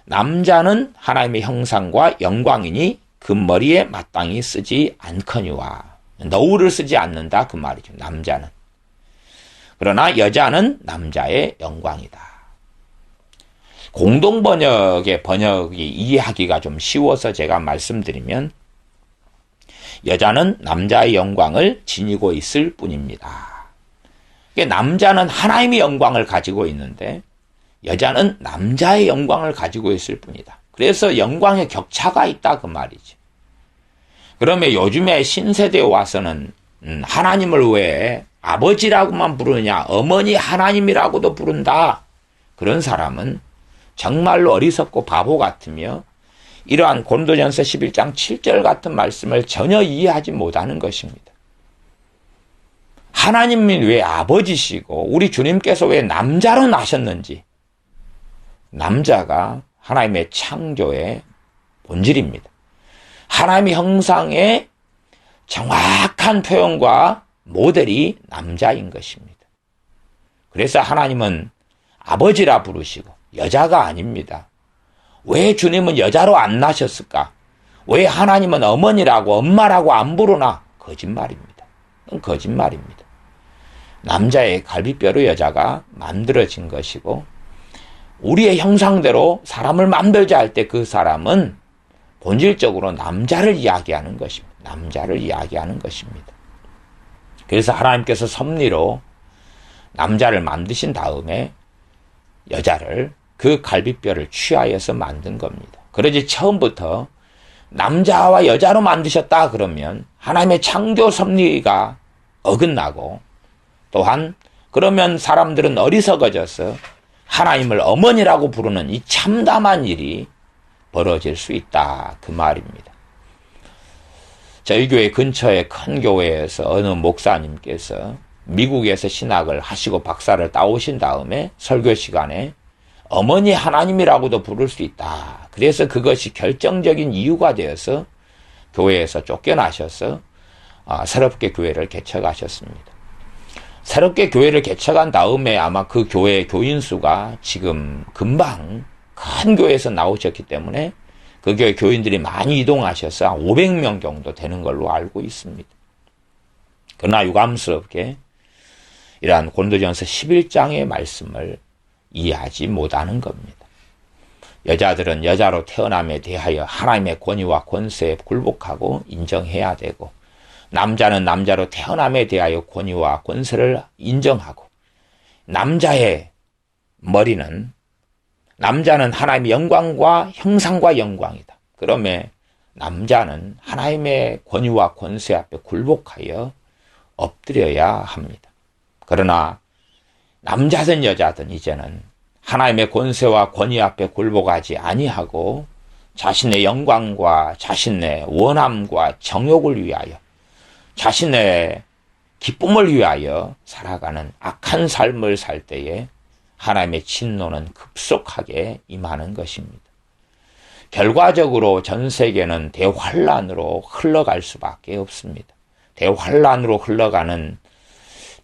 남자는 하나님의 형상과 영광이니 그 머리에 마땅히 쓰지 않거니와. 너울을 쓰지 않는다 그 말이죠. 남자는. 그러나 여자는 남자의 영광이다. 공동번역의 번역이 이해하기가 좀 쉬워서 제가 말씀드리면 여자는 남자의 영광을 지니고 있을 뿐입니다. 남자는 하나님의 영광을 가지고 있는데 여자는 남자의 영광을 가지고 있을 뿐이다. 그래서 영광의 격차가 있다 그 말이지. 그러면 요즘에 신세대에 와서는 하나님을 왜 아버지라고만 부르냐, 어머니 하나님이라고도 부른다. 그런 사람은 정말로 어리석고 바보 같으며 이러한 고린도전서 11장 7절 같은 말씀을 전혀 이해하지 못하는 것입니다. 하나님이 왜 아버지시고 우리 주님께서 왜 남자로 나셨는지, 남자가 하나님의 창조의 본질입니다. 하나님의 형상의 정확한 표현과 모델이 남자인 것입니다. 그래서 하나님은 아버지라 부르시고 여자가 아닙니다. 왜 주님은 여자로 안 나셨을까? 왜 하나님은 어머니라고 엄마라고 안 부르나? 거짓말입니다. 거짓말입니다. 남자의 갈비뼈로 여자가 만들어진 것이고 우리의 형상대로 사람을 만들자 할 때 그 사람은 본질적으로 남자를 이야기하는 것입니다. 남자를 이야기하는 것입니다. 그래서 하나님께서 섭리로 남자를 만드신 다음에 여자를 그 갈비뼈를 취하여서 만든 겁니다. 그러지 처음부터 남자와 여자로 만드셨다 그러면 하나님의 창조 섭리가 어긋나고 또한 그러면 사람들은 어리석어져서 하나님을 어머니라고 부르는 이 참담한 일이 벌어질 수 있다 그 말입니다. 저희 교회 근처의 큰 교회에서 어느 목사님께서 미국에서 신학을 하시고 박사를 따오신 다음에 설교 시간에 어머니 하나님이라고도 부를 수 있다. 그래서 그것이 결정적인 이유가 되어서 교회에서 쫓겨나셔서 새롭게 교회를 개척하셨습니다. 새롭게 교회를 개척한 다음에 아마 그 교회 교인 수가 지금 금방 큰 교회에서 나오셨기 때문에 그 교회 교인들이 많이 이동하셔서 한 500명 정도 되는 걸로 알고 있습니다. 그러나 유감스럽게 이러한 고린도전서 11장의 말씀을 이해하지 못하는 겁니다. 여자들은 여자로 태어남에 대하여 하나님의 권위와 권세에 굴복하고 인정해야 되고 남자는 남자로 태어남에 대하여 권위와 권세를 인정하고 남자의 머리는 남자는 하나님의 영광과 형상과 영광이다. 그러면 남자는 하나님의 권위와 권세 앞에 굴복하여 엎드려야 합니다. 그러나 남자든 여자든 이제는 하나님의 권세와 권위 앞에 굴복하지 아니하고 자신의 영광과 자신의 원함과 정욕을 위하여 자신의 기쁨을 위하여 살아가는 악한 삶을 살 때에 하나님의 진노는 급속하게 임하는 것입니다. 결과적으로 전 세계는 대환란으로 흘러갈 수밖에 없습니다. 대환란으로 흘러가는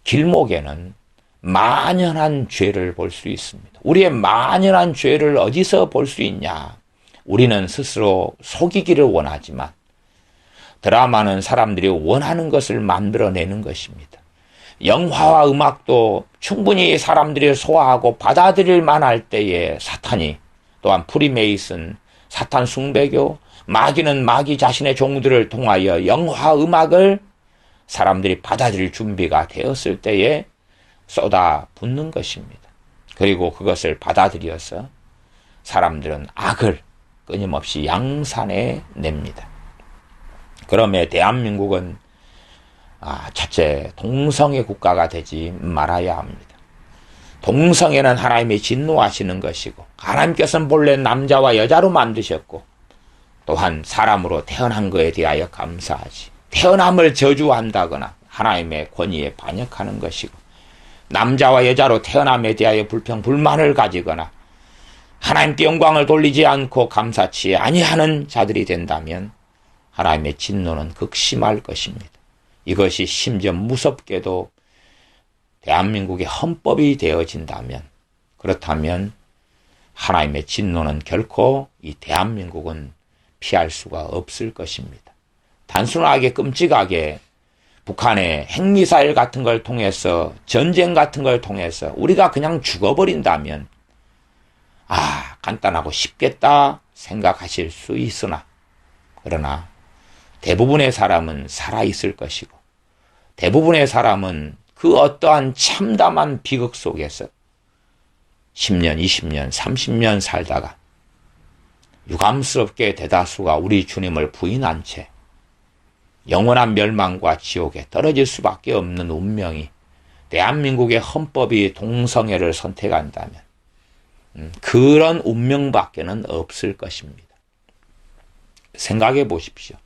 길목에는 만연한 죄를 볼 수 있습니다. 우리의 만연한 죄를 어디서 볼 수 있냐? 우리는 스스로 속이기를 원하지만 드라마는 사람들이 원하는 것을 만들어내는 것입니다. 영화와 음악도 충분히 사람들이 소화하고 받아들일 만할 때에 사탄이 또한 프리메이슨, 사탄 숭배교, 마귀는 마귀 자신의 종들을 통하여 영화 음악을 사람들이 받아들일 준비가 되었을 때에 쏟아붓는 것입니다. 그리고 그것을 받아들여서 사람들은 악을 끊임없이 양산해 냅니다. 그러면 대한민국은 첫째 동성애 국가가 되지 말아야 합니다. 동성애는 하나님이 진노하시는 것이고 하나님께서는 본래 남자와 여자로 만드셨고 또한 사람으로 태어난 것에 대하여 감사하지 태어남을 저주한다거나 하나님의 권위에 반역하는 것이고 남자와 여자로 태어남에 대하여 불평불만을 가지거나 하나님께 영광을 돌리지 않고 감사치 아니하는 자들이 된다면 하나님의 진노는 극심할 것입니다. 이것이 심지어 무섭게도 대한민국의 헌법이 되어진다면 그렇다면 하나님의 진노는 결코 이 대한민국은 피할 수가 없을 것입니다. 단순하게 끔찍하게 북한의 핵미사일 같은 걸 통해서 전쟁 같은 걸 통해서 우리가 그냥 죽어버린다면 간단하고 쉽겠다 생각하실 수 있으나, 그러나 대부분의 사람은 살아있을 것이고, 대부분의 사람은 그 어떠한 참담한 비극 속에서 10년, 20년, 30년 살다가 유감스럽게 대다수가 우리 주님을 부인한 채 영원한 멸망과 지옥에 떨어질 수밖에 없는 운명이, 대한민국의 헌법이 동성애를 선택한다면 그런 운명밖에는 없을 것입니다. 생각해 보십시오.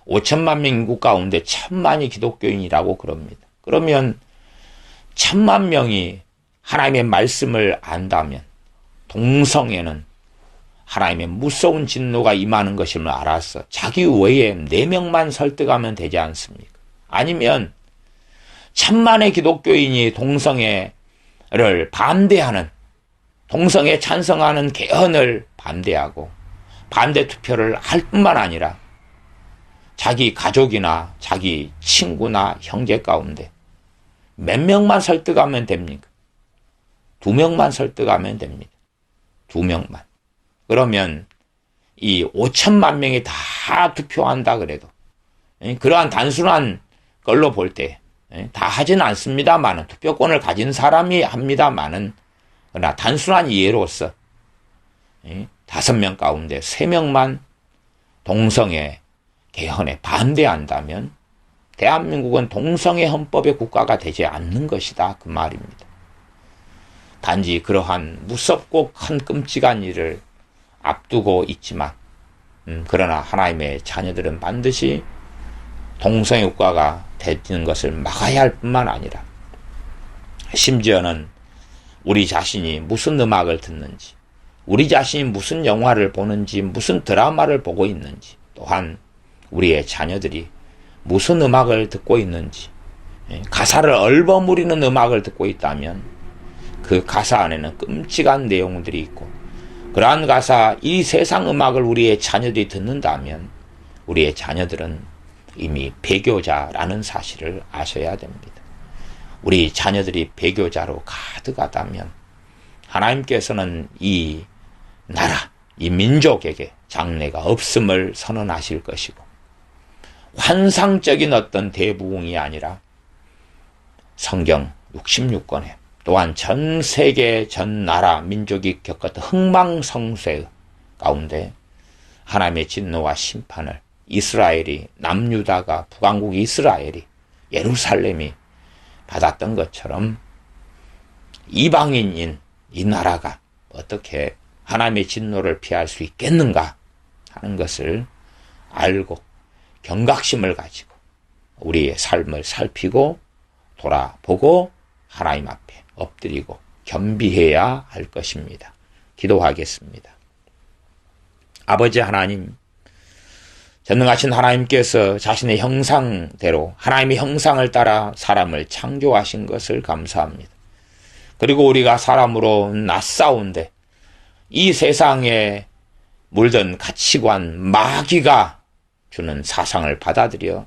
5천만 명 인구 가운데 1,000만이 기독교인이라고 그럽니다. 그러면 1,000만 명이 하나님의 말씀을 안다면 동성애는 하나님의 무서운 진노가 임하는 것임을 알아서 자기 외에 4명만 설득하면 되지 않습니까? 아니면 1,000만의 기독교인이 동성애를 반대하는, 동성애 찬성하는 개헌을 반대하고 반대 투표를 할 뿐만 아니라 자기 가족이나 자기 친구나 형제 가운데 몇 명만 설득하면 됩니까? 2명만 설득하면 됩니다. 2명만. 그러면 이 5천만 명이 다 투표한다 그래도, 그러한 단순한 걸로 볼 때 다 하진 않습니다만은, 투표권을 가진 사람이 합니다만은, 그러나 단순한 이해로서 5명 가운데 3명만 동성애 개헌에 반대한다면 대한민국은 동성애 헌법의 국가가 되지 않는 것이다, 그 말입니다. 단지 그러한 무섭고 큰 끔찍한 일을 앞두고 있지만, 그러나 하나님의 자녀들은 반드시 동성애 국가가 되는 것을 막아야 할 뿐만 아니라, 심지어는 우리 자신이 무슨 음악을 듣는지, 우리 자신이 무슨 영화를 보는지, 무슨 드라마를 보고 있는지, 또한 우리의 자녀들이 무슨 음악을 듣고 있는지, 가사를 얼버무리는 음악을 듣고 있다면 그 가사 안에는 끔찍한 내용들이 있고, 그러한 가사, 이 세상 음악을 우리의 자녀들이 듣는다면 우리의 자녀들은 이미 배교자라는 사실을 아셔야 됩니다. 우리 자녀들이 배교자로 가득하다면 하나님께서는 이 나라, 이 민족에게 장래가 없음을 선언하실 것이고, 환상적인 어떤 대부흥이 아니라 성경 66권에 또한 전 세계 전 나라 민족이 겪었던 흥망성쇠 가운데 하나님의 진노와 심판을 이스라엘이, 남유다가, 북왕국 이스라엘이, 예루살렘이 받았던 것처럼 이방인인 이 나라가 어떻게 하나님의 진노를 피할 수 있겠는가 하는 것을 알고 경각심을 가지고 우리의 삶을 살피고 돌아보고 하나님 앞에 엎드리고 겸비해야 할 것입니다. 기도하겠습니다. 아버지 하나님, 전능하신 하나님께서 자신의 형상대로 하나님의 형상을 따라 사람을 창조하신 것을 감사합니다. 그리고 우리가 사람으로 낯싸운데 이 세상에 물든 가치관, 마귀가 주는 사상을 받아들여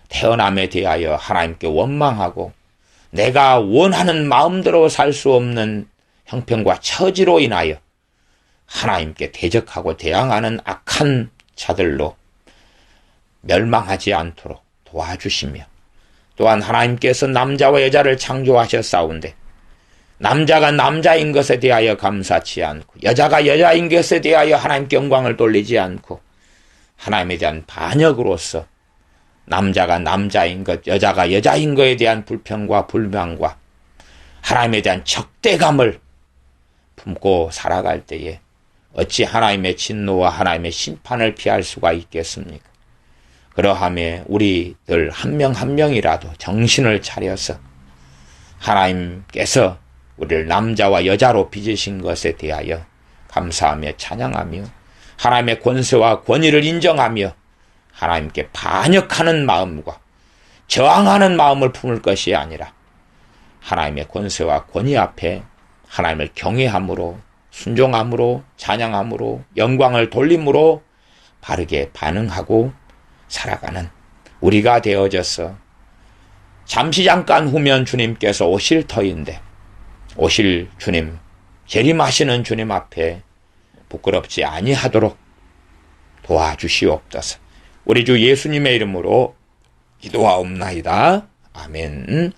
태어남에 대하여 하나님께 원망하고 내가 원하는 마음대로 살 수 없는 형편과 처지로 인하여 하나님께 대적하고 대항하는 악한 자들로 멸망하지 않도록 도와주시며, 또한 하나님께서 남자와 여자를 창조하셨사온데 남자가 남자인 것에 대하여 감사치 않고 여자가 여자인 것에 대하여 하나님께 영광을 돌리지 않고 하나님에 대한 반역으로서 남자가 남자인 것, 여자가 여자인 것에 대한 불평과 불만과 하나님에 대한 적대감을 품고 살아갈 때에 어찌 하나님의 진노와 하나님의 심판을 피할 수가 있겠습니까? 그러함에 우리들 한 명 한 명이라도 정신을 차려서 하나님께서 우리를 남자와 여자로 빚으신 것에 대하여 감사하며 찬양하며 하나님의 권세와 권위를 인정하며 하나님께 반역하는 마음과 저항하는 마음을 품을 것이 아니라 하나님의 권세와 권위 앞에 하나님을 경외함으로 순종함으로 찬양함으로 영광을 돌림으로 바르게 반응하고 살아가는 우리가 되어져서 잠시 잠깐 후면 주님께서 오실 터인데 오실 주님, 재림하시는 주님 앞에 부끄럽지 아니하도록 도와주시옵소서. 우리 주 예수님의 이름으로 기도하옵나이다. 아멘.